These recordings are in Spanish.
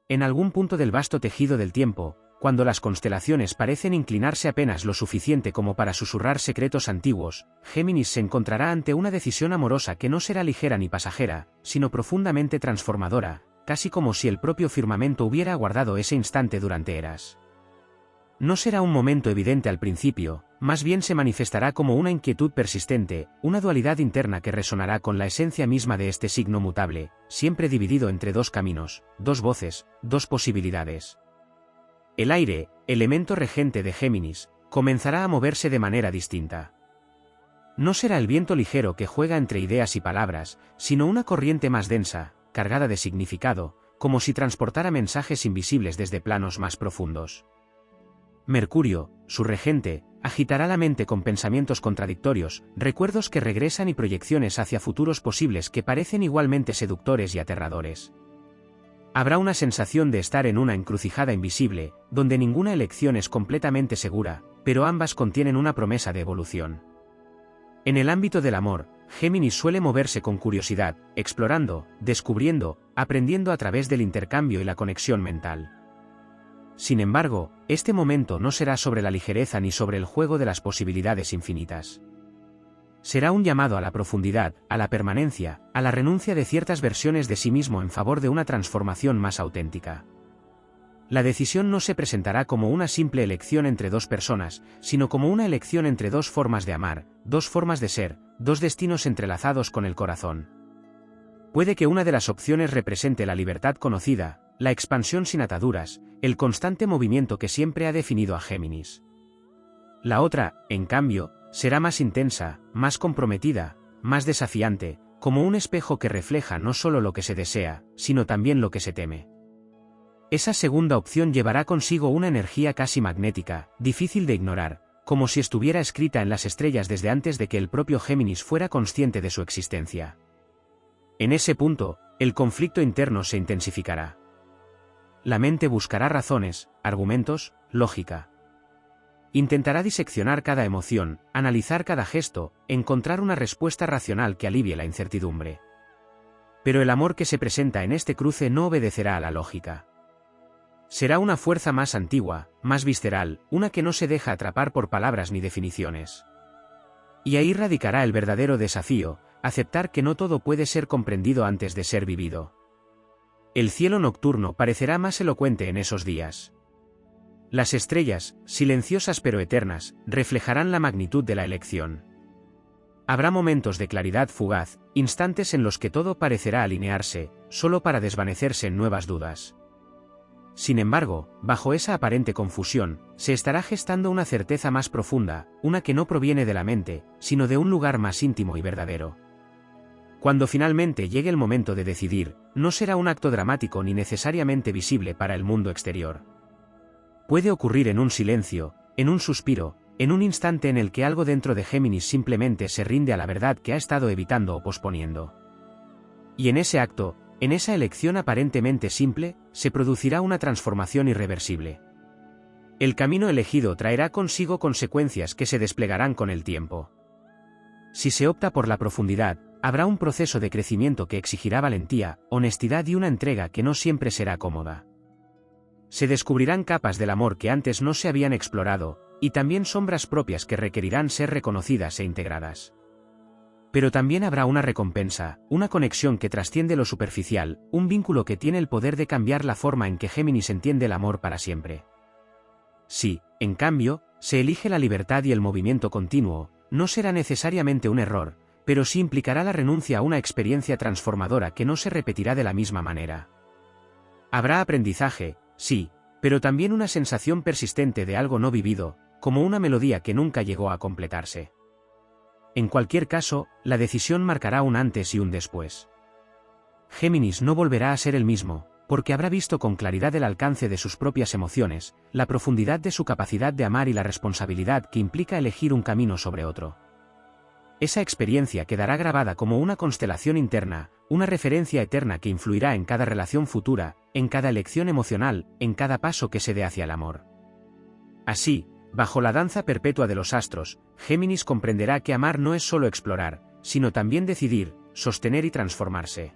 en algún punto del vasto tejido del tiempo, cuando las constelaciones parecen inclinarse apenas lo suficiente como para susurrar secretos antiguos, Géminis se encontrará ante una decisión amorosa que no será ligera ni pasajera, sino profundamente transformadora, casi como si el propio firmamento hubiera aguardado ese instante durante eras. No será un momento evidente al principio, más bien se manifestará como una inquietud persistente, una dualidad interna que resonará con la esencia misma de este signo mutable, siempre dividido entre dos caminos, dos voces, dos posibilidades. El aire, elemento regente de Géminis, comenzará a moverse de manera distinta. No será el viento ligero que juega entre ideas y palabras, sino una corriente más densa, cargada de significado, como si transportara mensajes invisibles desde planos más profundos. Mercurio, su regente, agitará la mente con pensamientos contradictorios, recuerdos que regresan y proyecciones hacia futuros posibles que parecen igualmente seductores y aterradores. Habrá una sensación de estar en una encrucijada invisible, donde ninguna elección es completamente segura, pero ambas contienen una promesa de evolución. En el ámbito del amor, Géminis suele moverse con curiosidad, explorando, descubriendo, aprendiendo a través del intercambio y la conexión mental. Sin embargo, este momento no será sobre la ligereza ni sobre el juego de las posibilidades infinitas. Será un llamado a la profundidad, a la permanencia, a la renuncia de ciertas versiones de sí mismo en favor de una transformación más auténtica. La decisión no se presentará como una simple elección entre dos personas, sino como una elección entre dos formas de amar, dos formas de ser, dos destinos entrelazados con el corazón. Puede que una de las opciones represente la libertad conocida, la expansión sin ataduras, el constante movimiento que siempre ha definido a Géminis. La otra, en cambio, será más intensa, más comprometida, más desafiante, como un espejo que refleja no solo lo que se desea, sino también lo que se teme. Esa segunda opción llevará consigo una energía casi magnética, difícil de ignorar, como si estuviera escrita en las estrellas desde antes de que el propio Géminis fuera consciente de su existencia. En ese punto, el conflicto interno se intensificará. La mente buscará razones, argumentos, lógica. Intentará diseccionar cada emoción, analizar cada gesto, encontrar una respuesta racional que alivie la incertidumbre. Pero el amor que se presenta en este cruce no obedecerá a la lógica. Será una fuerza más antigua, más visceral, una que no se deja atrapar por palabras ni definiciones. Y ahí radicará el verdadero desafío, aceptar que no todo puede ser comprendido antes de ser vivido. El cielo nocturno parecerá más elocuente en esos días. Las estrellas, silenciosas pero eternas, reflejarán la magnitud de la elección. Habrá momentos de claridad fugaz, instantes en los que todo parecerá alinearse, solo para desvanecerse en nuevas dudas. Sin embargo, bajo esa aparente confusión, se estará gestando una certeza más profunda, una que no proviene de la mente, sino de un lugar más íntimo y verdadero. Cuando finalmente llegue el momento de decidir, no será un acto dramático ni necesariamente visible para el mundo exterior. Puede ocurrir en un silencio, en un suspiro, en un instante en el que algo dentro de Géminis simplemente se rinde a la verdad que ha estado evitando o posponiendo. Y en ese acto, en esa elección aparentemente simple, se producirá una transformación irreversible. El camino elegido traerá consigo consecuencias que se desplegarán con el tiempo. Si se opta por la profundidad, habrá un proceso de crecimiento que exigirá valentía, honestidad y una entrega que no siempre será cómoda. Se descubrirán capas del amor que antes no se habían explorado, y también sombras propias que requerirán ser reconocidas e integradas. Pero también habrá una recompensa, una conexión que trasciende lo superficial, un vínculo que tiene el poder de cambiar la forma en que Géminis entiende el amor para siempre. Si, en cambio, se elige la libertad y el movimiento continuo, no será necesariamente un error, pero sí implicará la renuncia a una experiencia transformadora que no se repetirá de la misma manera. Habrá aprendizaje, sí, pero también una sensación persistente de algo no vivido, como una melodía que nunca llegó a completarse. En cualquier caso, la decisión marcará un antes y un después. Géminis no volverá a ser el mismo, porque habrá visto con claridad el alcance de sus propias emociones, la profundidad de su capacidad de amar y la responsabilidad que implica elegir un camino sobre otro. Esa experiencia quedará grabada como una constelación interna, una referencia eterna que influirá en cada relación futura, en cada elección emocional, en cada paso que se dé hacia el amor. Así, bajo la danza perpetua de los astros, Géminis comprenderá que amar no es solo explorar, sino también decidir, sostener y transformarse.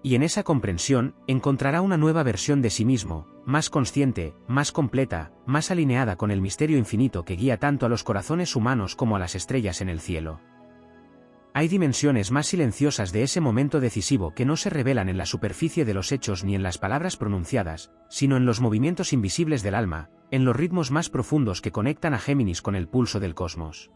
y en esa comprensión encontrará una nueva versión de sí mismo, más consciente, más completa, más alineada con el misterio infinito que guía tanto a los corazones humanos como a las estrellas en el cielo. Hay dimensiones más silenciosas de ese momento decisivo que no se revelan en la superficie de los hechos ni en las palabras pronunciadas, sino en los movimientos invisibles del alma, en los ritmos más profundos que conectan a Géminis con el pulso del cosmos.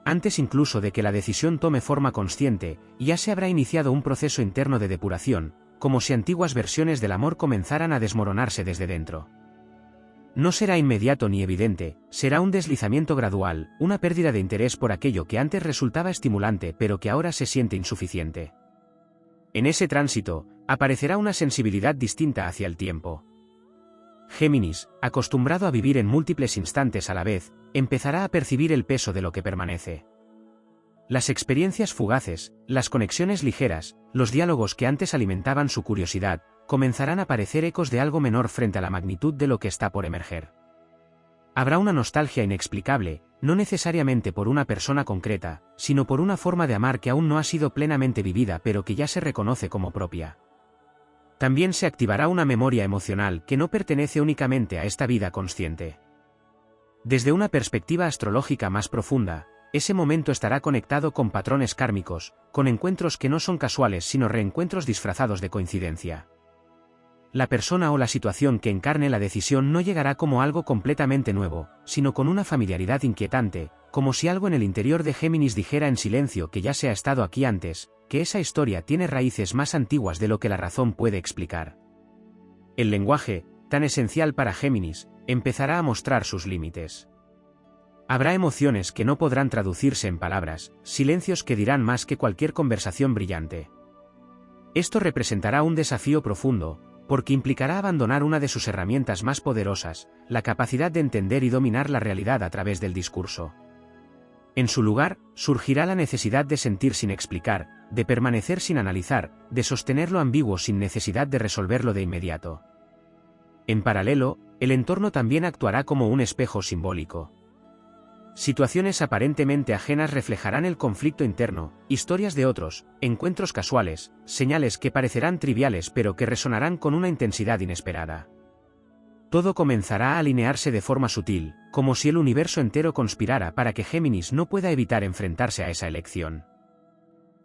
Antes incluso de que la decisión tome forma consciente, ya se habrá iniciado un proceso interno de depuración, como si antiguas versiones del amor comenzaran a desmoronarse desde dentro. No será inmediato ni evidente, será un deslizamiento gradual, una pérdida de interés por aquello que antes resultaba estimulante pero que ahora se siente insuficiente. En ese tránsito, aparecerá una sensibilidad distinta hacia el tiempo. Géminis, acostumbrado a vivir en múltiples instantes a la vez, empezará a percibir el peso de lo que permanece. Las experiencias fugaces, las conexiones ligeras, los diálogos que antes alimentaban su curiosidad, comenzarán a parecer ecos de algo menor frente a la magnitud de lo que está por emerger. Habrá una nostalgia inexplicable, no necesariamente por una persona concreta, sino por una forma de amar que aún no ha sido plenamente vivida pero que ya se reconoce como propia. También se activará una memoria emocional que no pertenece únicamente a esta vida consciente. Desde una perspectiva astrológica más profunda, ese momento estará conectado con patrones kármicos, con encuentros que no son casuales sino reencuentros disfrazados de coincidencia. La persona o la situación que encarne la decisión no llegará como algo completamente nuevo, sino con una familiaridad inquietante, como si algo en el interior de Géminis dijera en silencio que ya se ha estado aquí antes, que esa historia tiene raíces más antiguas de lo que la razón puede explicar. El lenguaje, tan esencial para Géminis, empezará a mostrar sus límites. Habrá emociones que no podrán traducirse en palabras, silencios que dirán más que cualquier conversación brillante. Esto representará un desafío profundo, porque implicará abandonar una de sus herramientas más poderosas, la capacidad de entender y dominar la realidad a través del discurso. En su lugar, surgirá la necesidad de sentir sin explicar, de permanecer sin analizar, de sostener lo ambiguo sin necesidad de resolverlo de inmediato. En paralelo, el entorno también actuará como un espejo simbólico. Situaciones aparentemente ajenas reflejarán el conflicto interno, historias de otros, encuentros casuales, señales que parecerán triviales pero que resonarán con una intensidad inesperada. Todo comenzará a alinearse de forma sutil, como si el universo entero conspirara para que Géminis no pueda evitar enfrentarse a esa elección.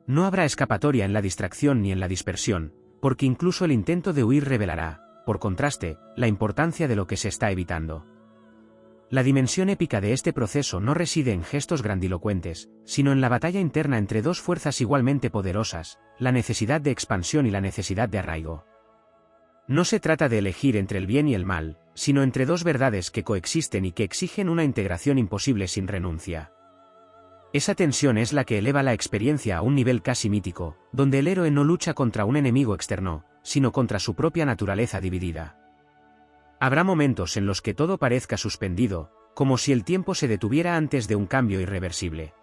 No habrá escapatoria en la distracción ni en la dispersión, porque incluso el intento de huir revelará, por contraste, la importancia de lo que se está evitando. La dimensión épica de este proceso no reside en gestos grandilocuentes, sino en la batalla interna entre dos fuerzas igualmente poderosas, la necesidad de expansión y la necesidad de arraigo. No se trata de elegir entre el bien y el mal, sino entre dos verdades que coexisten y que exigen una integración imposible sin renuncia. Esa tensión es la que eleva la experiencia a un nivel casi mítico, donde el héroe no lucha contra un enemigo externo, sino contra su propia naturaleza dividida. Habrá momentos en los que todo parezca suspendido, como si el tiempo se detuviera antes de un cambio irreversible.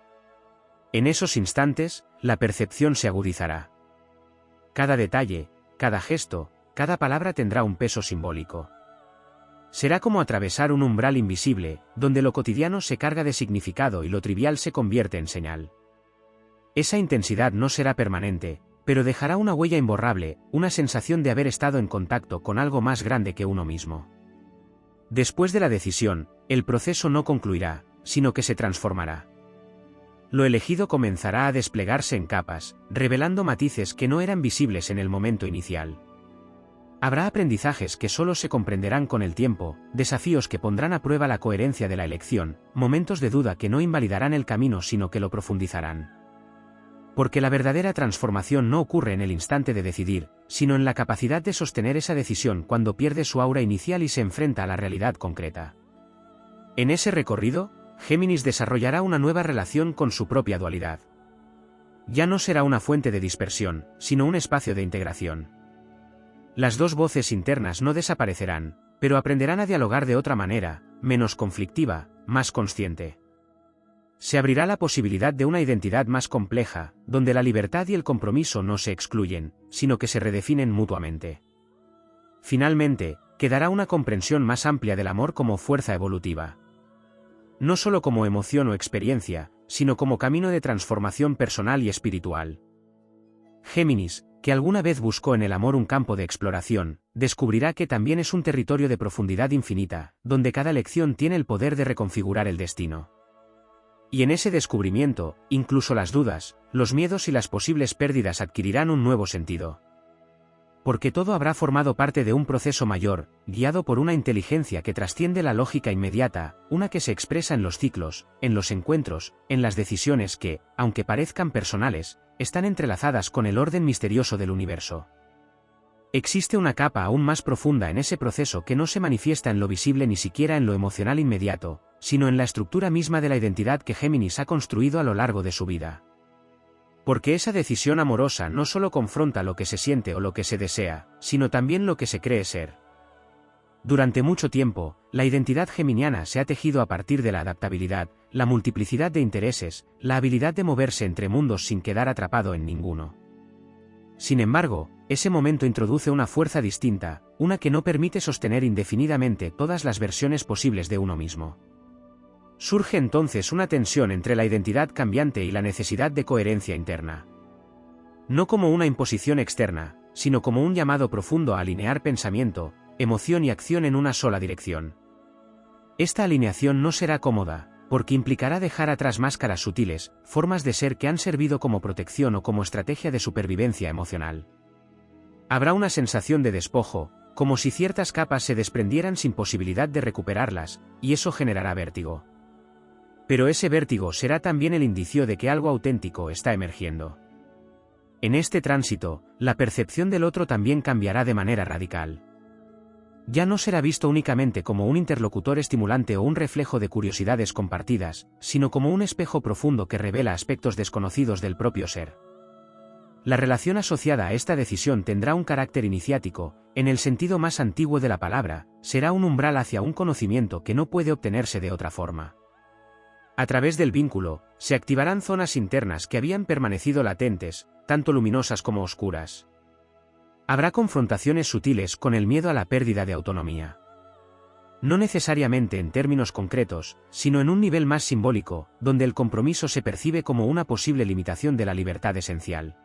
En esos instantes, la percepción se agudizará. Cada detalle, cada gesto, cada palabra tendrá un peso simbólico. Será como atravesar un umbral invisible, donde lo cotidiano se carga de significado y lo trivial se convierte en señal. Esa intensidad no será permanente, pero dejará una huella imborrable, una sensación de haber estado en contacto con algo más grande que uno mismo. Después de la decisión, el proceso no concluirá, sino que se transformará. Lo elegido comenzará a desplegarse en capas, revelando matices que no eran visibles en el momento inicial. Habrá aprendizajes que solo se comprenderán con el tiempo, desafíos que pondrán a prueba la coherencia de la elección, momentos de duda que no invalidarán el camino sino que lo profundizarán. Porque la verdadera transformación no ocurre en el instante de decidir, sino en la capacidad de sostener esa decisión cuando pierde su aura inicial y se enfrenta a la realidad concreta. En ese recorrido, Géminis desarrollará una nueva relación con su propia dualidad. Ya no será una fuente de dispersión, sino un espacio de integración. Las dos voces internas no desaparecerán, pero aprenderán a dialogar de otra manera, menos conflictiva, más consciente. Se abrirá la posibilidad de una identidad más compleja, donde la libertad y el compromiso no se excluyen, sino que se redefinen mutuamente. Finalmente, quedará una comprensión más amplia del amor como fuerza evolutiva. No solo como emoción o experiencia, sino como camino de transformación personal y espiritual. Géminis, que alguna vez buscó en el amor un campo de exploración, descubrirá que también es un territorio de profundidad infinita, donde cada lección tiene el poder de reconfigurar el destino. Y en ese descubrimiento, incluso las dudas, los miedos y las posibles pérdidas adquirirán un nuevo sentido. Porque todo habrá formado parte de un proceso mayor, guiado por una inteligencia que trasciende la lógica inmediata, una que se expresa en los ciclos, en los encuentros, en las decisiones que, aunque parezcan personales, están entrelazadas con el orden misterioso del universo. Existe una capa aún más profunda en ese proceso que no se manifiesta en lo visible ni siquiera en lo emocional inmediato, sino en la estructura misma de la identidad que Géminis ha construido a lo largo de su vida. Porque esa decisión amorosa no solo confronta lo que se siente o lo que se desea, sino también lo que se cree ser. Durante mucho tiempo, la identidad geminiana se ha tejido a partir de la adaptabilidad, la multiplicidad de intereses, la habilidad de moverse entre mundos sin quedar atrapado en ninguno. Sin embargo, ese momento introduce una fuerza distinta, una que no permite sostener indefinidamente todas las versiones posibles de uno mismo. Surge entonces una tensión entre la identidad cambiante y la necesidad de coherencia interna. No como una imposición externa, sino como un llamado profundo a alinear pensamiento, emoción y acción en una sola dirección. Esta alineación no será cómoda, porque implicará dejar atrás máscaras sutiles, formas de ser que han servido como protección o como estrategia de supervivencia emocional. Habrá una sensación de despojo, como si ciertas capas se desprendieran sin posibilidad de recuperarlas, y eso generará vértigo. Pero ese vértigo será también el indicio de que algo auténtico está emergiendo. En este tránsito, la percepción del otro también cambiará de manera radical. Ya no será visto únicamente como un interlocutor estimulante o un reflejo de curiosidades compartidas, sino como un espejo profundo que revela aspectos desconocidos del propio ser. La relación asociada a esta decisión tendrá un carácter iniciático, en el sentido más antiguo de la palabra, será un umbral hacia un conocimiento que no puede obtenerse de otra forma. A través del vínculo, se activarán zonas internas que habían permanecido latentes, tanto luminosas como oscuras. Habrá confrontaciones sutiles con el miedo a la pérdida de autonomía. No necesariamente en términos concretos, sino en un nivel más simbólico, donde el compromiso se percibe como una posible limitación de la libertad esencial.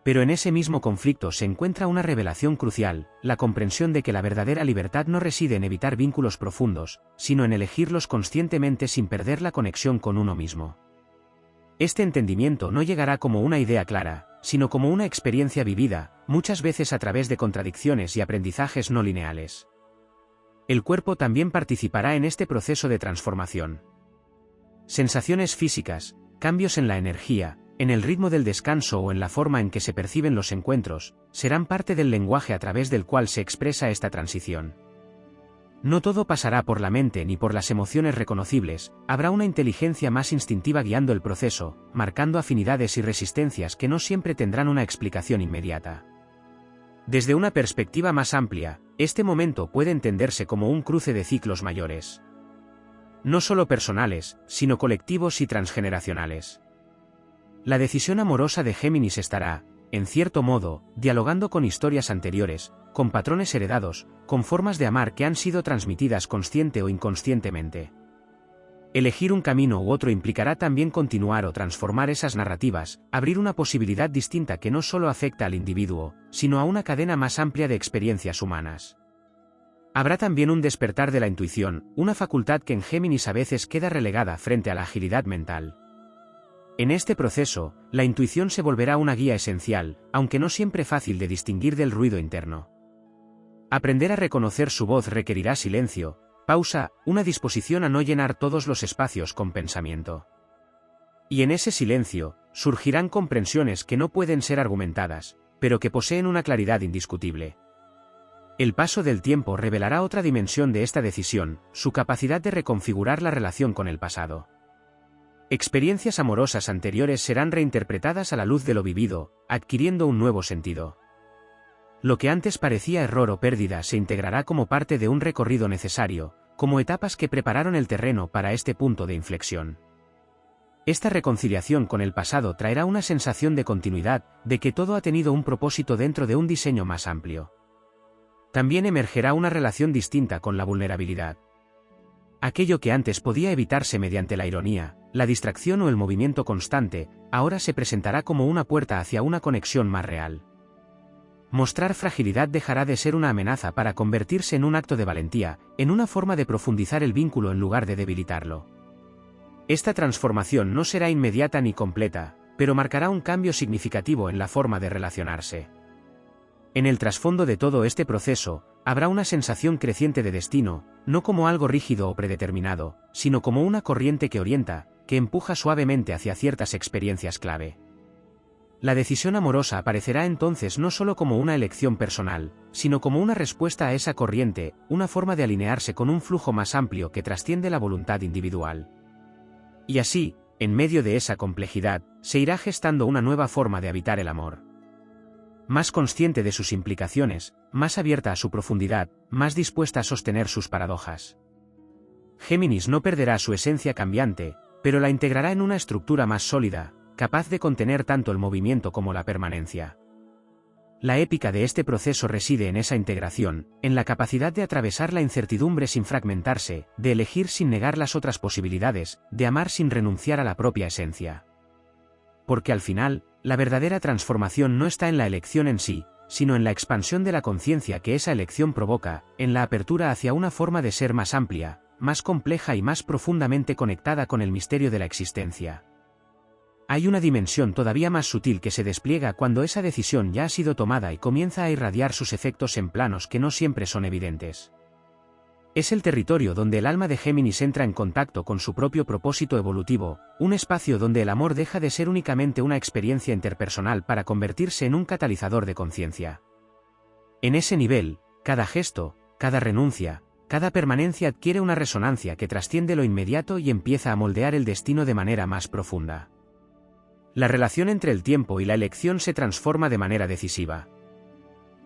Pero en ese mismo conflicto se encuentra una revelación crucial, la comprensión de que la verdadera libertad no reside en evitar vínculos profundos, sino en elegirlos conscientemente sin perder la conexión con uno mismo. Este entendimiento no llegará como una idea clara, sino como una experiencia vivida, muchas veces a través de contradicciones y aprendizajes no lineales. El cuerpo también participará en este proceso de transformación. Sensaciones físicas, cambios en la energía, en el ritmo del descanso o en la forma en que se perciben los encuentros, serán parte del lenguaje a través del cual se expresa esta transición. No todo pasará por la mente ni por las emociones reconocibles, habrá una inteligencia más instintiva guiando el proceso, marcando afinidades y resistencias que no siempre tendrán una explicación inmediata. Desde una perspectiva más amplia, este momento puede entenderse como un cruce de ciclos mayores. No solo personales, sino colectivos y transgeneracionales. La decisión amorosa de Géminis estará, en cierto modo, dialogando con historias anteriores, con patrones heredados, con formas de amar que han sido transmitidas consciente o inconscientemente. Elegir un camino u otro implicará también continuar o transformar esas narrativas, abrir una posibilidad distinta que no solo afecta al individuo, sino a una cadena más amplia de experiencias humanas. Habrá también un despertar de la intuición, una facultad que en Géminis a veces queda relegada frente a la agilidad mental. En este proceso, la intuición se volverá una guía esencial, aunque no siempre fácil de distinguir del ruido interno. Aprender a reconocer su voz requerirá silencio, pausa, una disposición a no llenar todos los espacios con pensamiento. Y en ese silencio, surgirán comprensiones que no pueden ser argumentadas, pero que poseen una claridad indiscutible. El paso del tiempo revelará otra dimensión de esta decisión, su capacidad de reconfigurar la relación con el pasado. Experiencias amorosas anteriores serán reinterpretadas a la luz de lo vivido, adquiriendo un nuevo sentido. Lo que antes parecía error o pérdida se integrará como parte de un recorrido necesario, como etapas que prepararon el terreno para este punto de inflexión. Esta reconciliación con el pasado traerá una sensación de continuidad, de que todo ha tenido un propósito dentro de un diseño más amplio. También emergerá una relación distinta con la vulnerabilidad. Aquello que antes podía evitarse mediante la ironía, la distracción o el movimiento constante, ahora se presentará como una puerta hacia una conexión más real. Mostrar fragilidad dejará de ser una amenaza para convertirse en un acto de valentía, en una forma de profundizar el vínculo en lugar de debilitarlo. Esta transformación no será inmediata ni completa, pero marcará un cambio significativo en la forma de relacionarse. En el trasfondo de todo este proceso, habrá una sensación creciente de destino, no como algo rígido o predeterminado, sino como una corriente que orienta, que empuja suavemente hacia ciertas experiencias clave. La decisión amorosa aparecerá entonces no solo como una elección personal, sino como una respuesta a esa corriente, una forma de alinearse con un flujo más amplio que trasciende la voluntad individual. Y así, en medio de esa complejidad, se irá gestando una nueva forma de habitar el amor. Más consciente de sus implicaciones, más abierta a su profundidad, más dispuesta a sostener sus paradojas. Géminis no perderá su esencia cambiante, pero la integrará en una estructura más sólida, capaz de contener tanto el movimiento como la permanencia. La épica de este proceso reside en esa integración, en la capacidad de atravesar la incertidumbre sin fragmentarse, de elegir sin negar las otras posibilidades, de amar sin renunciar a la propia esencia. Porque al final, la verdadera transformación no está en la elección en sí, sino en la expansión de la conciencia que esa elección provoca, en la apertura hacia una forma de ser más amplia, más compleja y más profundamente conectada con el misterio de la existencia. Hay una dimensión todavía más sutil que se despliega cuando esa decisión ya ha sido tomada y comienza a irradiar sus efectos en planos que no siempre son evidentes. Es el territorio donde el alma de Géminis entra en contacto con su propio propósito evolutivo, un espacio donde el amor deja de ser únicamente una experiencia interpersonal para convertirse en un catalizador de conciencia. En ese nivel, cada gesto, cada renuncia, cada permanencia adquiere una resonancia que trasciende lo inmediato y empieza a moldear el destino de manera más profunda. La relación entre el tiempo y la elección se transforma de manera decisiva.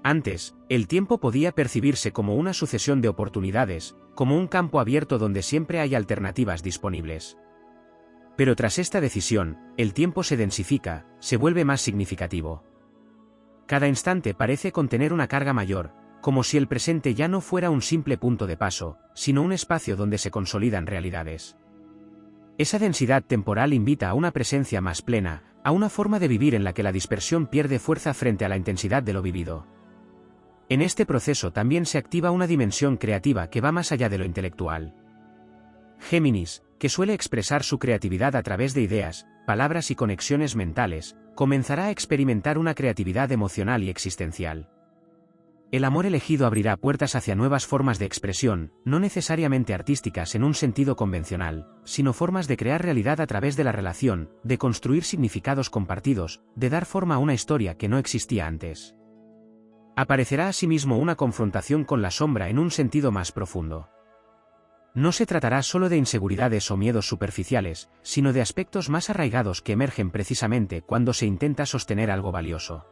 Antes, el tiempo podía percibirse como una sucesión de oportunidades, como un campo abierto donde siempre hay alternativas disponibles. Pero tras esta decisión, el tiempo se densifica, se vuelve más significativo. Cada instante parece contener una carga mayor, como si el presente ya no fuera un simple punto de paso, sino un espacio donde se consolidan realidades. Esa densidad temporal invita a una presencia más plena, a una forma de vivir en la que la dispersión pierde fuerza frente a la intensidad de lo vivido. En este proceso también se activa una dimensión creativa que va más allá de lo intelectual. Géminis, que suele expresar su creatividad a través de ideas, palabras y conexiones mentales, comenzará a experimentar una creatividad emocional y existencial. El amor elegido abrirá puertas hacia nuevas formas de expresión, no necesariamente artísticas en un sentido convencional, sino formas de crear realidad a través de la relación, de construir significados compartidos, de dar forma a una historia que no existía antes. Aparecerá asimismo una confrontación con la sombra en un sentido más profundo. No se tratará solo de inseguridades o miedos superficiales, sino de aspectos más arraigados que emergen precisamente cuando se intenta sostener algo valioso.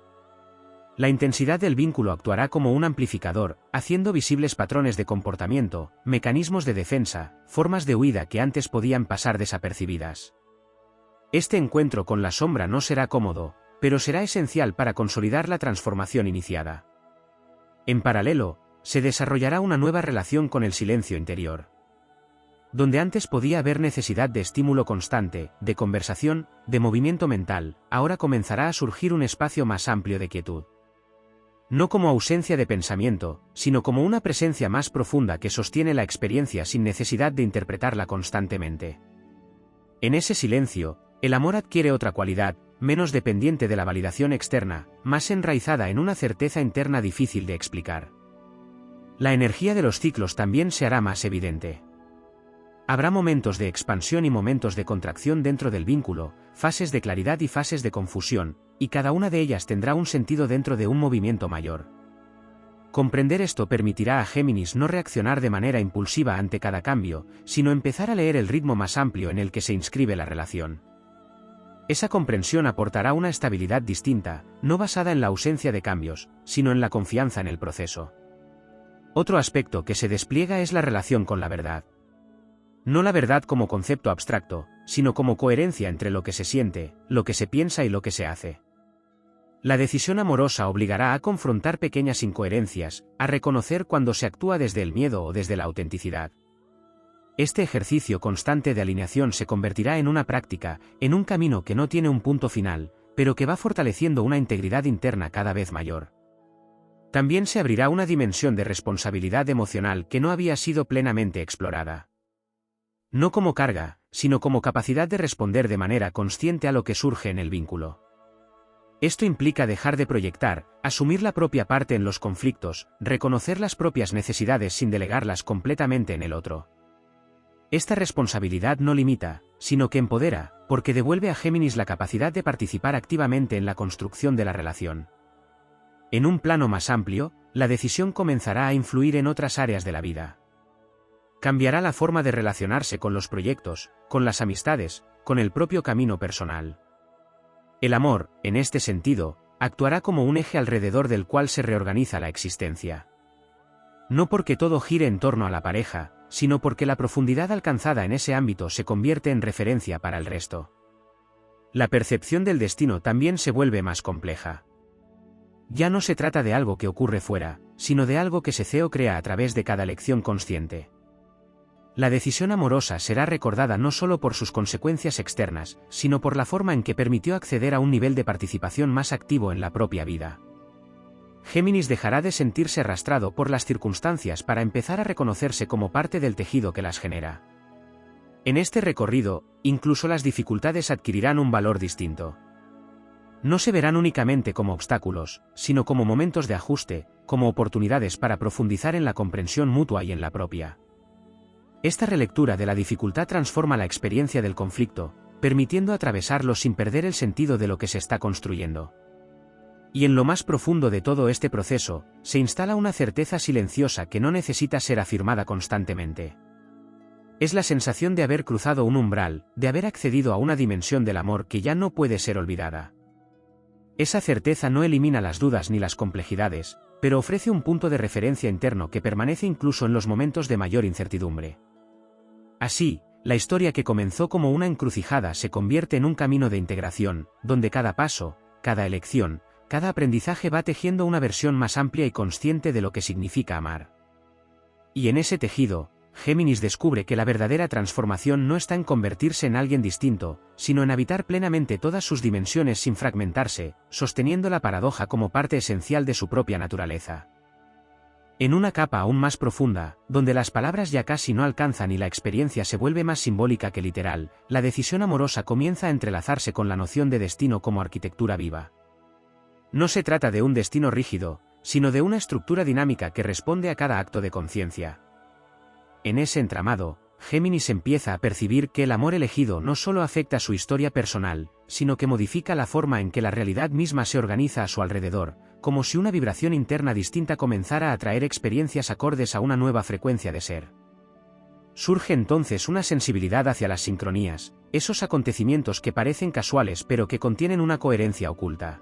La intensidad del vínculo actuará como un amplificador, haciendo visibles patrones de comportamiento, mecanismos de defensa, formas de huida que antes podían pasar desapercibidas. Este encuentro con la sombra no será cómodo, pero será esencial para consolidar la transformación iniciada. En paralelo, se desarrollará una nueva relación con el silencio interior. Donde antes podía haber necesidad de estímulo constante, de conversación, de movimiento mental, ahora comenzará a surgir un espacio más amplio de quietud. No como ausencia de pensamiento, sino como una presencia más profunda que sostiene la experiencia sin necesidad de interpretarla constantemente. En ese silencio, el amor adquiere otra cualidad, menos dependiente de la validación externa, más enraizada en una certeza interna difícil de explicar. La energía de los ciclos también se hará más evidente. Habrá momentos de expansión y momentos de contracción dentro del vínculo, fases de claridad y fases de confusión, y cada una de ellas tendrá un sentido dentro de un movimiento mayor. Comprender esto permitirá a Géminis no reaccionar de manera impulsiva ante cada cambio, sino empezar a leer el ritmo más amplio en el que se inscribe la relación. Esa comprensión aportará una estabilidad distinta, no basada en la ausencia de cambios, sino en la confianza en el proceso. Otro aspecto que se despliega es la relación con la verdad. No la verdad como concepto abstracto, sino como coherencia entre lo que se siente, lo que se piensa y lo que se hace. La decisión amorosa obligará a confrontar pequeñas incoherencias, a reconocer cuando se actúa desde el miedo o desde la autenticidad. Este ejercicio constante de alineación se convertirá en una práctica, en un camino que no tiene un punto final, pero que va fortaleciendo una integridad interna cada vez mayor. También se abrirá una dimensión de responsabilidad emocional que no había sido plenamente explorada. No como carga, sino como capacidad de responder de manera consciente a lo que surge en el vínculo. Esto implica dejar de proyectar, asumir la propia parte en los conflictos, reconocer las propias necesidades sin delegarlas completamente en el otro. Esta responsabilidad no limita, sino que empodera, porque devuelve a Géminis la capacidad de participar activamente en la construcción de la relación. En un plano más amplio, la decisión comenzará a influir en otras áreas de la vida. Cambiará la forma de relacionarse con los proyectos, con las amistades, con el propio camino personal. El amor, en este sentido, actuará como un eje alrededor del cual se reorganiza la existencia. No porque todo gire en torno a la pareja, sino porque la profundidad alcanzada en ese ámbito se convierte en referencia para el resto. La percepción del destino también se vuelve más compleja. Ya no se trata de algo que ocurre fuera, sino de algo que se crea a través de cada elección consciente. La decisión amorosa será recordada no solo por sus consecuencias externas, sino por la forma en que permitió acceder a un nivel de participación más activo en la propia vida. Géminis dejará de sentirse arrastrado por las circunstancias para empezar a reconocerse como parte del tejido que las genera. En este recorrido, incluso las dificultades adquirirán un valor distinto. No se verán únicamente como obstáculos, sino como momentos de ajuste, como oportunidades para profundizar en la comprensión mutua y en la propia. Esta relectura de la dificultad transforma la experiencia del conflicto, permitiendo atravesarlo sin perder el sentido de lo que se está construyendo. Y en lo más profundo de todo este proceso, se instala una certeza silenciosa que no necesita ser afirmada constantemente. Es la sensación de haber cruzado un umbral, de haber accedido a una dimensión del amor que ya no puede ser olvidada. Esa certeza no elimina las dudas ni las complejidades, pero ofrece un punto de referencia interno que permanece incluso en los momentos de mayor incertidumbre. Así, la historia que comenzó como una encrucijada se convierte en un camino de integración, donde cada paso, cada elección, cada aprendizaje va tejiendo una versión más amplia y consciente de lo que significa amar. Y en ese tejido, Géminis descubre que la verdadera transformación no está en convertirse en alguien distinto, sino en habitar plenamente todas sus dimensiones sin fragmentarse, sosteniendo la paradoja como parte esencial de su propia naturaleza. En una capa aún más profunda, donde las palabras ya casi no alcanzan y la experiencia se vuelve más simbólica que literal, la decisión amorosa comienza a entrelazarse con la noción de destino como arquitectura viva. No se trata de un destino rígido, sino de una estructura dinámica que responde a cada acto de conciencia. En ese entramado, Géminis empieza a percibir que el amor elegido no solo afecta su historia personal, sino que modifica la forma en que la realidad misma se organiza a su alrededor, como si una vibración interna distinta comenzara a atraer experiencias acordes a una nueva frecuencia de ser. Surge entonces una sensibilidad hacia las sincronías, esos acontecimientos que parecen casuales pero que contienen una coherencia oculta.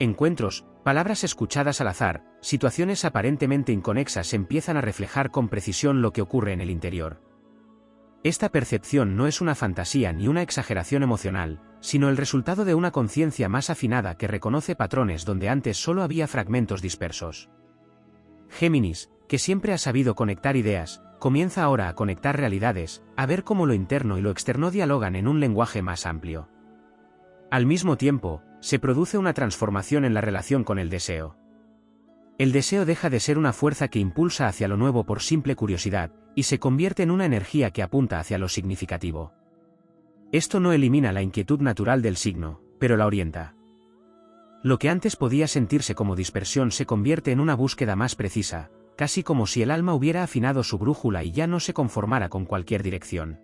Encuentros, palabras escuchadas al azar, situaciones aparentemente inconexas empiezan a reflejar con precisión lo que ocurre en el interior. Esta percepción no es una fantasía ni una exageración emocional, sino el resultado de una conciencia más afinada que reconoce patrones donde antes solo había fragmentos dispersos. Géminis, que siempre ha sabido conectar ideas, comienza ahora a conectar realidades, a ver cómo lo interno y lo externo dialogan en un lenguaje más amplio. Al mismo tiempo, se produce una transformación en la relación con el deseo. El deseo deja de ser una fuerza que impulsa hacia lo nuevo por simple curiosidad, y se convierte en una energía que apunta hacia lo significativo. Esto no elimina la inquietud natural del signo, pero la orienta. Lo que antes podía sentirse como dispersión se convierte en una búsqueda más precisa, casi como si el alma hubiera afinado su brújula y ya no se conformara con cualquier dirección.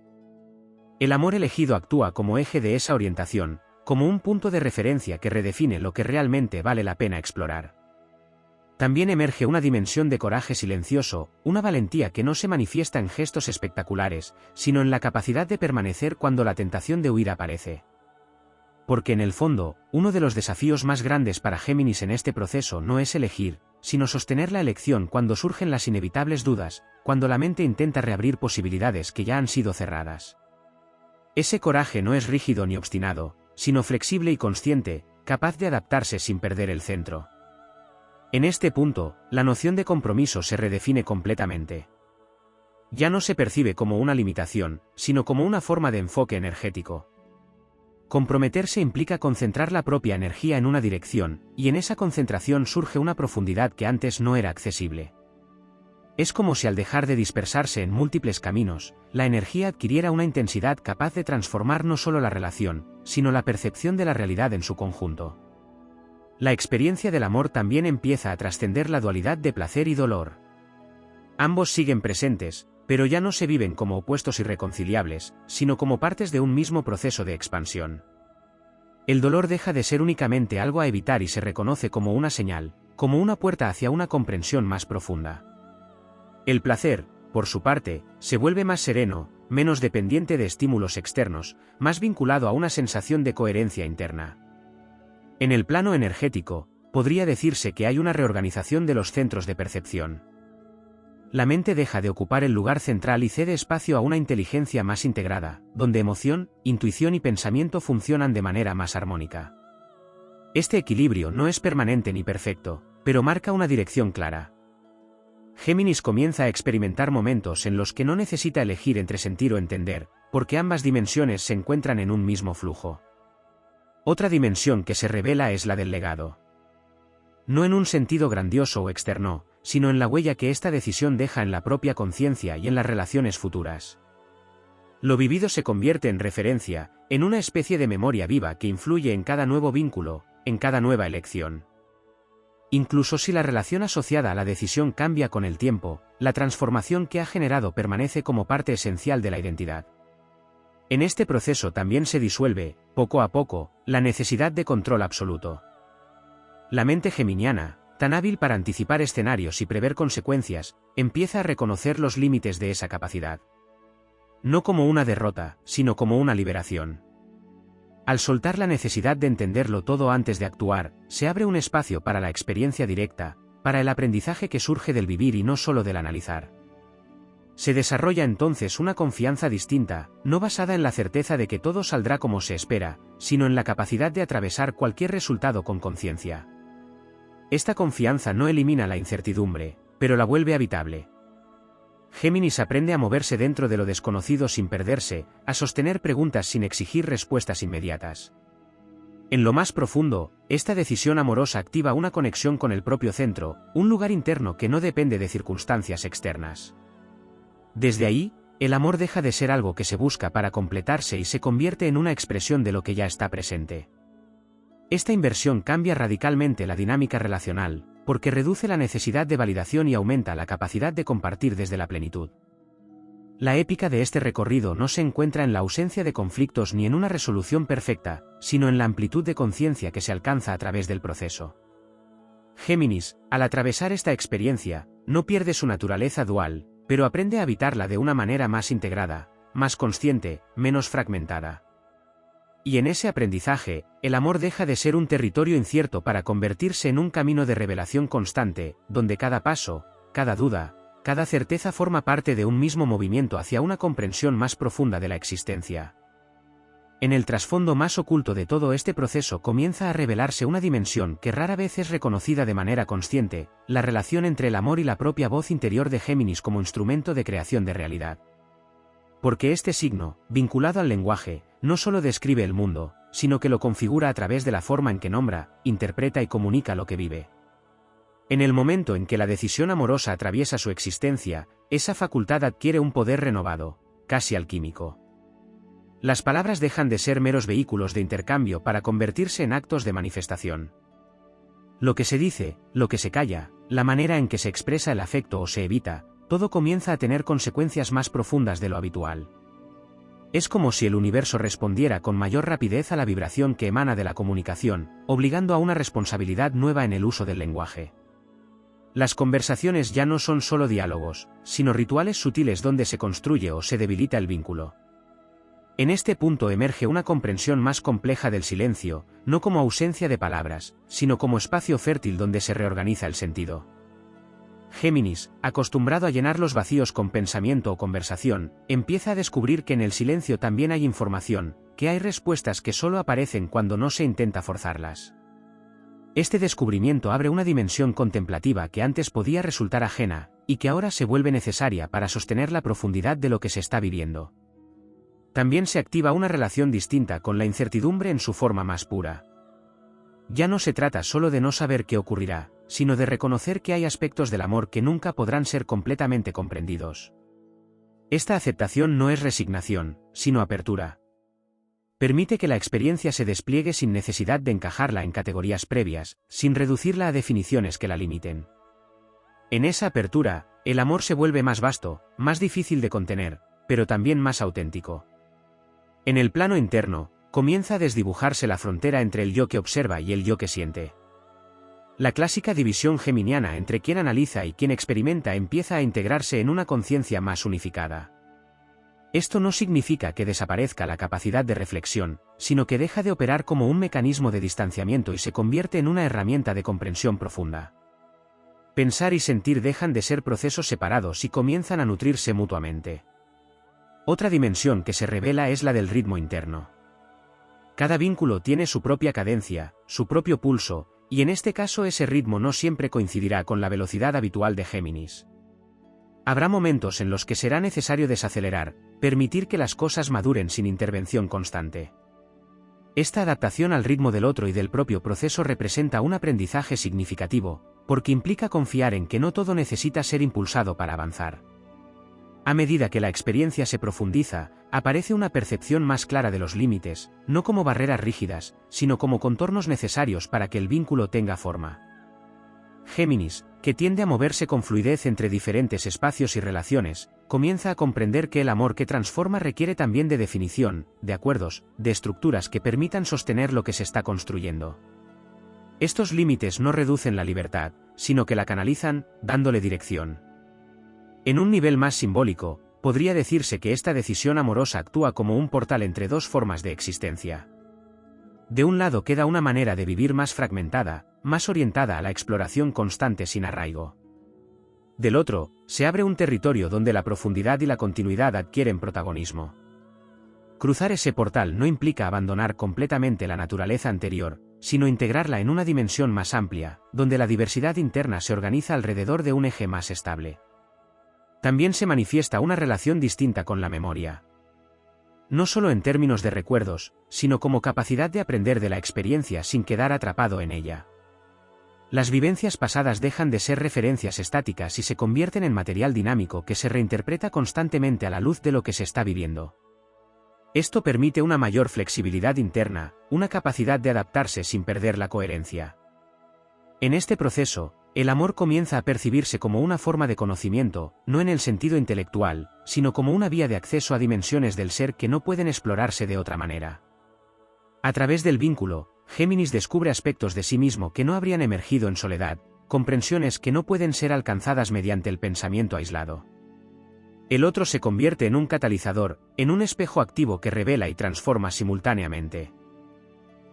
El amor elegido actúa como eje de esa orientación, como un punto de referencia que redefine lo que realmente vale la pena explorar. También emerge una dimensión de coraje silencioso, una valentía que no se manifiesta en gestos espectaculares, sino en la capacidad de permanecer cuando la tentación de huir aparece. Porque en el fondo, uno de los desafíos más grandes para Géminis en este proceso no es elegir, sino sostener la elección cuando surgen las inevitables dudas, cuando la mente intenta reabrir posibilidades que ya han sido cerradas. Ese coraje no es rígido ni obstinado, sino flexible y consciente, capaz de adaptarse sin perder el centro. En este punto, la noción de compromiso se redefine completamente. ya no se percibe como una limitación, sino como una forma de enfoque energético. Comprometerse implica concentrar la propia energía en una dirección, y en esa concentración surge una profundidad que antes no era accesible. Es como si al dejar de dispersarse en múltiples caminos, la energía adquiriera una intensidad capaz de transformar no solo la relación, sino la percepción de la realidad en su conjunto. La experiencia del amor también empieza a trascender la dualidad de placer y dolor. Ambos siguen presentes, pero ya no se viven como opuestos irreconciliables, sino como partes de un mismo proceso de expansión. El dolor deja de ser únicamente algo a evitar y se reconoce como una señal, como una puerta hacia una comprensión más profunda. El placer, por su parte, se vuelve más sereno, menos dependiente de estímulos externos, más vinculado a una sensación de coherencia interna. En el plano energético, podría decirse que hay una reorganización de los centros de percepción. La mente deja de ocupar el lugar central y cede espacio a una inteligencia más integrada, donde emoción, intuición y pensamiento funcionan de manera más armónica. Este equilibrio no es permanente ni perfecto, pero marca una dirección clara. Géminis comienza a experimentar momentos en los que no necesita elegir entre sentir o entender, porque ambas dimensiones se encuentran en un mismo flujo. Otra dimensión que se revela es la del legado. No en un sentido grandioso o externo, sino en la huella que esta decisión deja en la propia conciencia y en las relaciones futuras. Lo vivido se convierte en referencia, en una especie de memoria viva que influye en cada nuevo vínculo, en cada nueva elección. Incluso si la relación asociada a la decisión cambia con el tiempo, la transformación que ha generado permanece como parte esencial de la identidad. En este proceso también se disuelve, poco a poco, la necesidad de control absoluto. La mente geminiana, tan hábil para anticipar escenarios y prever consecuencias, empieza a reconocer los límites de esa capacidad. No como una derrota, sino como una liberación. Al soltar la necesidad de entenderlo todo antes de actuar, se abre un espacio para la experiencia directa, para el aprendizaje que surge del vivir y no solo del analizar. Se desarrolla entonces una confianza distinta, no basada en la certeza de que todo saldrá como se espera, sino en la capacidad de atravesar cualquier resultado con conciencia. Esta confianza no elimina la incertidumbre, pero la vuelve habitable. Géminis aprende a moverse dentro de lo desconocido sin perderse, a sostener preguntas sin exigir respuestas inmediatas. En lo más profundo, esta decisión amorosa activa una conexión con el propio centro, un lugar interno que no depende de circunstancias externas. Desde ahí, el amor deja de ser algo que se busca para completarse y se convierte en una expresión de lo que ya está presente. Esta inversión cambia radicalmente la dinámica relacional, porque reduce la necesidad de validación y aumenta la capacidad de compartir desde la plenitud. La épica de este recorrido no se encuentra en la ausencia de conflictos ni en una resolución perfecta, sino en la amplitud de conciencia que se alcanza a través del proceso. Géminis, al atravesar esta experiencia, no pierde su naturaleza dual, pero aprende a habitarla de una manera más integrada, más consciente, menos fragmentada. Y en ese aprendizaje, el amor deja de ser un territorio incierto para convertirse en un camino de revelación constante, donde cada paso, cada duda, cada certeza forma parte de un mismo movimiento hacia una comprensión más profunda de la existencia. En el trasfondo más oculto de todo este proceso comienza a revelarse una dimensión que rara vez es reconocida de manera consciente, la relación entre el amor y la propia voz interior de Géminis como instrumento de creación de realidad. Porque este signo, vinculado al lenguaje, no solo describe el mundo, sino que lo configura a través de la forma en que nombra, interpreta y comunica lo que vive. En el momento en que la decisión amorosa atraviesa su existencia, esa facultad adquiere un poder renovado, casi alquímico. Las palabras dejan de ser meros vehículos de intercambio para convertirse en actos de manifestación. Lo que se dice, lo que se calla, la manera en que se expresa el afecto o se evita, todo comienza a tener consecuencias más profundas de lo habitual. Es como si el universo respondiera con mayor rapidez a la vibración que emana de la comunicación, obligando a una responsabilidad nueva en el uso del lenguaje. Las conversaciones ya no son solo diálogos, sino rituales sutiles donde se construye o se debilita el vínculo. En este punto emerge una comprensión más compleja del silencio, no como ausencia de palabras, sino como espacio fértil donde se reorganiza el sentido. Géminis, acostumbrado a llenar los vacíos con pensamiento o conversación, empieza a descubrir que en el silencio también hay información, que hay respuestas que solo aparecen cuando no se intenta forzarlas. Este descubrimiento abre una dimensión contemplativa que antes podía resultar ajena, y que ahora se vuelve necesaria para sostener la profundidad de lo que se está viviendo. También se activa una relación distinta con la incertidumbre en su forma más pura. Ya no se trata solo de no saber qué ocurrirá, sino de reconocer que hay aspectos del amor que nunca podrán ser completamente comprendidos. Esta aceptación no es resignación, sino apertura. Permite que la experiencia se despliegue sin necesidad de encajarla en categorías previas, sin reducirla a definiciones que la limiten. En esa apertura, el amor se vuelve más vasto, más difícil de contener, pero también más auténtico. En el plano interno, comienza a desdibujarse la frontera entre el yo que observa y el yo que siente. La clásica división geminiana entre quien analiza y quien experimenta empieza a integrarse en una conciencia más unificada. Esto no significa que desaparezca la capacidad de reflexión, sino que deja de operar como un mecanismo de distanciamiento y se convierte en una herramienta de comprensión profunda. Pensar y sentir dejan de ser procesos separados y comienzan a nutrirse mutuamente. Otra dimensión que se revela es la del ritmo interno. Cada vínculo tiene su propia cadencia, su propio pulso, y en este caso ese ritmo no siempre coincidirá con la velocidad habitual de Géminis. Habrá momentos en los que será necesario desacelerar, permitir que las cosas maduren sin intervención constante. Esta adaptación al ritmo del otro y del propio proceso representa un aprendizaje significativo, porque implica confiar en que no todo necesita ser impulsado para avanzar. A medida que la experiencia se profundiza, aparece una percepción más clara de los límites, no como barreras rígidas, sino como contornos necesarios para que el vínculo tenga forma. Géminis, que tiende a moverse con fluidez entre diferentes espacios y relaciones, comienza a comprender que el amor que transforma requiere también de definición, de acuerdos, de estructuras que permitan sostener lo que se está construyendo. Estos límites no reducen la libertad, sino que la canalizan, dándole dirección. En un nivel más simbólico, podría decirse que esta decisión amorosa actúa como un portal entre dos formas de existencia. De un lado queda una manera de vivir más fragmentada, más orientada a la exploración constante sin arraigo. Del otro, se abre un territorio donde la profundidad y la continuidad adquieren protagonismo. Cruzar ese portal no implica abandonar completamente la naturaleza anterior, sino integrarla en una dimensión más amplia, donde la diversidad interna se organiza alrededor de un eje más estable. También se manifiesta una relación distinta con la memoria. No solo en términos de recuerdos, sino como capacidad de aprender de la experiencia sin quedar atrapado en ella. Las vivencias pasadas dejan de ser referencias estáticas y se convierten en material dinámico que se reinterpreta constantemente a la luz de lo que se está viviendo. Esto permite una mayor flexibilidad interna, una capacidad de adaptarse sin perder la coherencia. En este proceso, el amor comienza a percibirse como una forma de conocimiento, no en el sentido intelectual, sino como una vía de acceso a dimensiones del ser que no pueden explorarse de otra manera. A través del vínculo, Géminis descubre aspectos de sí mismo que no habrían emergido en soledad, comprensiones que no pueden ser alcanzadas mediante el pensamiento aislado. El otro se convierte en un catalizador, en un espejo activo que revela y transforma simultáneamente.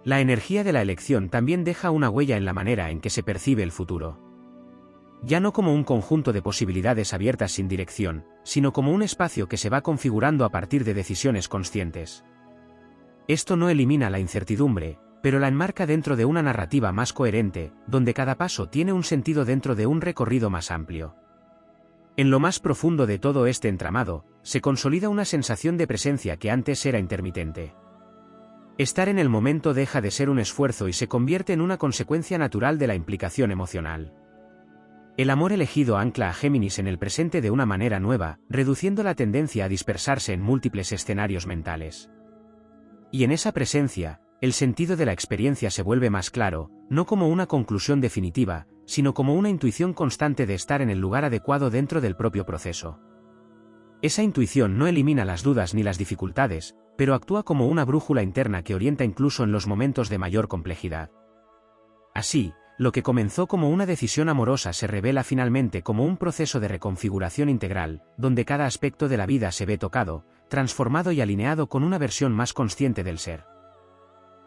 La energía de la elección también deja una huella en la manera en que se percibe el futuro. Ya no como un conjunto de posibilidades abiertas sin dirección, sino como un espacio que se va configurando a partir de decisiones conscientes. Esto no elimina la incertidumbre, pero la enmarca dentro de una narrativa más coherente, donde cada paso tiene un sentido dentro de un recorrido más amplio. En lo más profundo de todo este entramado, se consolida una sensación de presencia que antes era intermitente. Estar en el momento deja de ser un esfuerzo y se convierte en una consecuencia natural de la implicación emocional. El amor elegido ancla a Géminis en el presente de una manera nueva, reduciendo la tendencia a dispersarse en múltiples escenarios mentales. Y en esa presencia, el sentido de la experiencia se vuelve más claro, no como una conclusión definitiva, sino como una intuición constante de estar en el lugar adecuado dentro del propio proceso. Esa intuición no elimina las dudas ni las dificultades, pero actúa como una brújula interna que orienta incluso en los momentos de mayor complejidad. Así, lo que comenzó como una decisión amorosa se revela finalmente como un proceso de reconfiguración integral, donde cada aspecto de la vida se ve tocado, transformado y alineado con una versión más consciente del ser.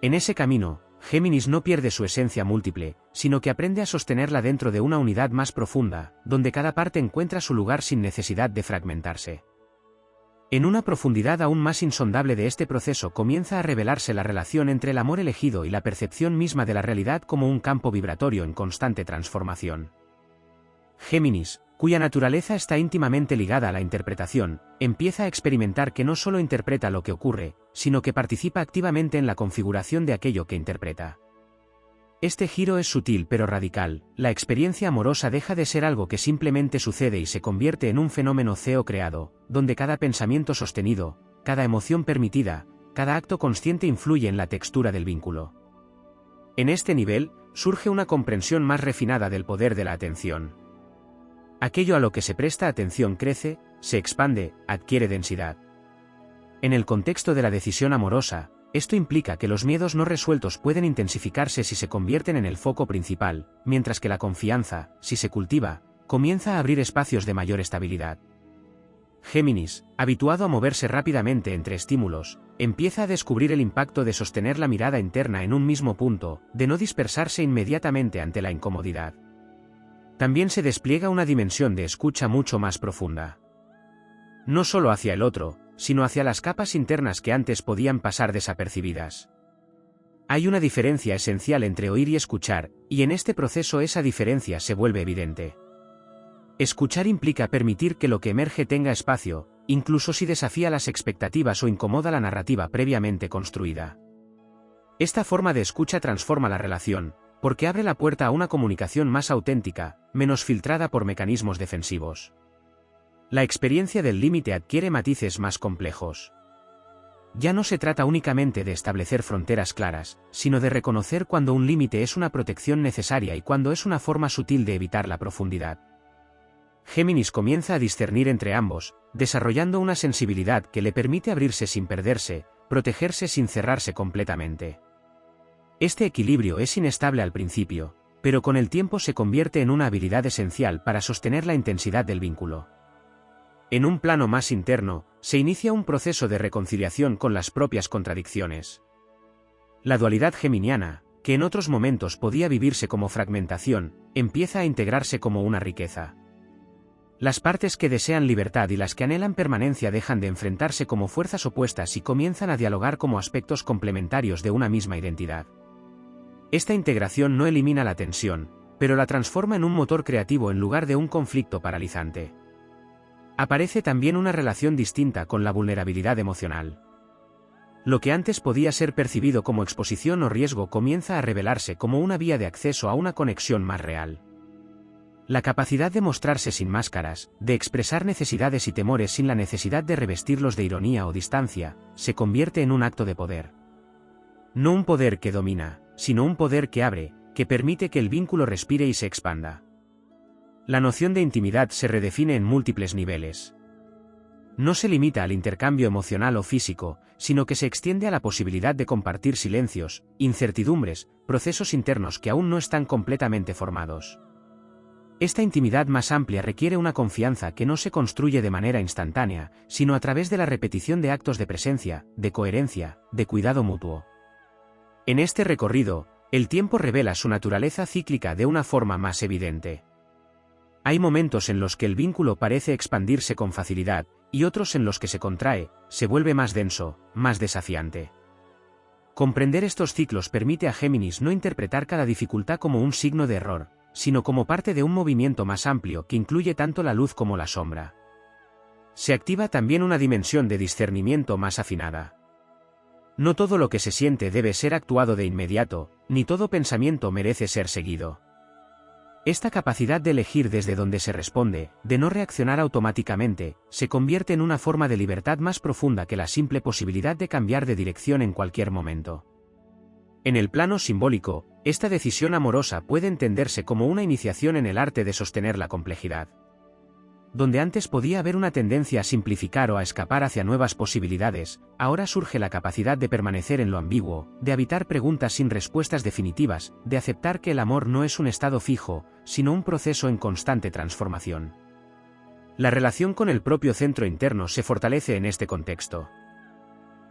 En ese camino, Géminis no pierde su esencia múltiple, sino que aprende a sostenerla dentro de una unidad más profunda, donde cada parte encuentra su lugar sin necesidad de fragmentarse. En una profundidad aún más insondable de este proceso comienza a revelarse la relación entre el amor elegido y la percepción misma de la realidad como un campo vibratorio en constante transformación. Géminis, cuya naturaleza está íntimamente ligada a la interpretación, empieza a experimentar que no solo interpreta lo que ocurre, sino que participa activamente en la configuración de aquello que interpreta. Este giro es sutil pero radical. La experiencia amorosa deja de ser algo que simplemente sucede y se convierte en un fenómeno creado, donde cada pensamiento sostenido, cada emoción permitida, cada acto consciente influye en la textura del vínculo. En este nivel, surge una comprensión más refinada del poder de la atención. Aquello a lo que se presta atención crece, se expande, adquiere densidad. En el contexto de la decisión amorosa, esto implica que los miedos no resueltos pueden intensificarse si se convierten en el foco principal, mientras que la confianza, si se cultiva, comienza a abrir espacios de mayor estabilidad. Géminis, habituado a moverse rápidamente entre estímulos, empieza a descubrir el impacto de sostener la mirada interna en un mismo punto, de no dispersarse inmediatamente ante la incomodidad. También se despliega una dimensión de escucha mucho más profunda. No solo hacia el otro, sino hacia las capas internas que antes podían pasar desapercibidas. Hay una diferencia esencial entre oír y escuchar, y en este proceso esa diferencia se vuelve evidente. Escuchar implica permitir que lo que emerge tenga espacio, incluso si desafía las expectativas o incomoda la narrativa previamente construida. Esta forma de escucha transforma la relación, porque abre la puerta a una comunicación más auténtica, menos filtrada por mecanismos defensivos. La experiencia del límite adquiere matices más complejos. Ya no se trata únicamente de establecer fronteras claras, sino de reconocer cuando un límite es una protección necesaria y cuando es una forma sutil de evitar la profundidad. Géminis comienza a discernir entre ambos, desarrollando una sensibilidad que le permite abrirse sin perderse, protegerse sin cerrarse completamente. Este equilibrio es inestable al principio, pero con el tiempo se convierte en una habilidad esencial para sostener la intensidad del vínculo. En un plano más interno, se inicia un proceso de reconciliación con las propias contradicciones. La dualidad geminiana, que en otros momentos podía vivirse como fragmentación, empieza a integrarse como una riqueza. Las partes que desean libertad y las que anhelan permanencia dejan de enfrentarse como fuerzas opuestas y comienzan a dialogar como aspectos complementarios de una misma identidad. Esta integración no elimina la tensión, pero la transforma en un motor creativo en lugar de un conflicto paralizante. Aparece también una relación distinta con la vulnerabilidad emocional. Lo que antes podía ser percibido como exposición o riesgo comienza a revelarse como una vía de acceso a una conexión más real. La capacidad de mostrarse sin máscaras, de expresar necesidades y temores sin la necesidad de revestirlos de ironía o distancia, se convierte en un acto de poder. No un poder que domina, sino un poder que abre, que permite que el vínculo respire y se expanda. La noción de intimidad se redefine en múltiples niveles. No se limita al intercambio emocional o físico, sino que se extiende a la posibilidad de compartir silencios, incertidumbres, procesos internos que aún no están completamente formados. Esta intimidad más amplia requiere una confianza que no se construye de manera instantánea, sino a través de la repetición de actos de presencia, de coherencia, de cuidado mutuo. En este recorrido, el tiempo revela su naturaleza cíclica de una forma más evidente. Hay momentos en los que el vínculo parece expandirse con facilidad, y otros en los que se contrae, se vuelve más denso, más desafiante. Comprender estos ciclos permite a Géminis no interpretar cada dificultad como un signo de error, sino como parte de un movimiento más amplio que incluye tanto la luz como la sombra. Se activa también una dimensión de discernimiento más afinada. No todo lo que se siente debe ser actuado de inmediato, ni todo pensamiento merece ser seguido. Esta capacidad de elegir desde donde se responde, de no reaccionar automáticamente, se convierte en una forma de libertad más profunda que la simple posibilidad de cambiar de dirección en cualquier momento. En el plano simbólico, esta decisión amorosa puede entenderse como una iniciación en el arte de sostener la complejidad. Donde antes podía haber una tendencia a simplificar o a escapar hacia nuevas posibilidades, ahora surge la capacidad de permanecer en lo ambiguo, de habitar preguntas sin respuestas definitivas, de aceptar que el amor no es un estado fijo, sino un proceso en constante transformación. La relación con el propio centro interno se fortalece en este contexto.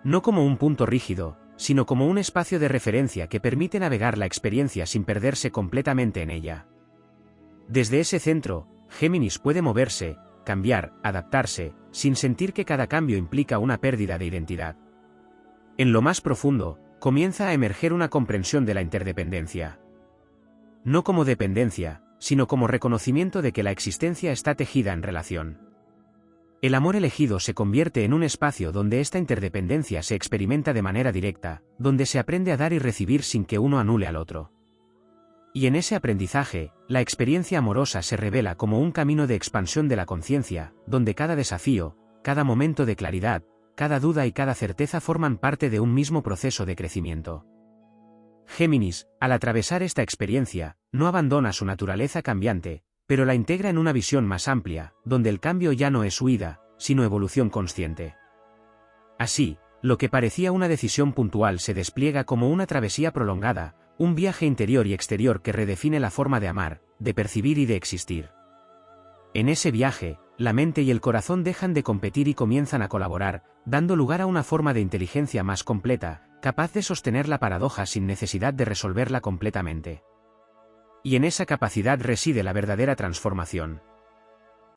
No como un punto rígido, sino como un espacio de referencia que permite navegar la experiencia sin perderse completamente en ella. Desde ese centro, Géminis puede moverse, cambiar, adaptarse, sin sentir que cada cambio implica una pérdida de identidad. En lo más profundo, comienza a emerger una comprensión de la interdependencia. No como dependencia, sino como reconocimiento de que la existencia está tejida en relación. El amor elegido se convierte en un espacio donde esta interdependencia se experimenta de manera directa, donde se aprende a dar y recibir sin que uno anule al otro. Y en ese aprendizaje, la experiencia amorosa se revela como un camino de expansión de la conciencia, donde cada desafío, cada momento de claridad, cada duda y cada certeza forman parte de un mismo proceso de crecimiento. Géminis, al atravesar esta experiencia, no abandona su naturaleza cambiante, pero la integra en una visión más amplia, donde el cambio ya no es huida, sino evolución consciente. Así, lo que parecía una decisión puntual se despliega como una travesía prolongada, un viaje interior y exterior que redefine la forma de amar, de percibir y de existir. En ese viaje, la mente y el corazón dejan de competir y comienzan a colaborar, dando lugar a una forma de inteligencia más completa, capaz de sostener la paradoja sin necesidad de resolverla completamente. Y en esa capacidad reside la verdadera transformación.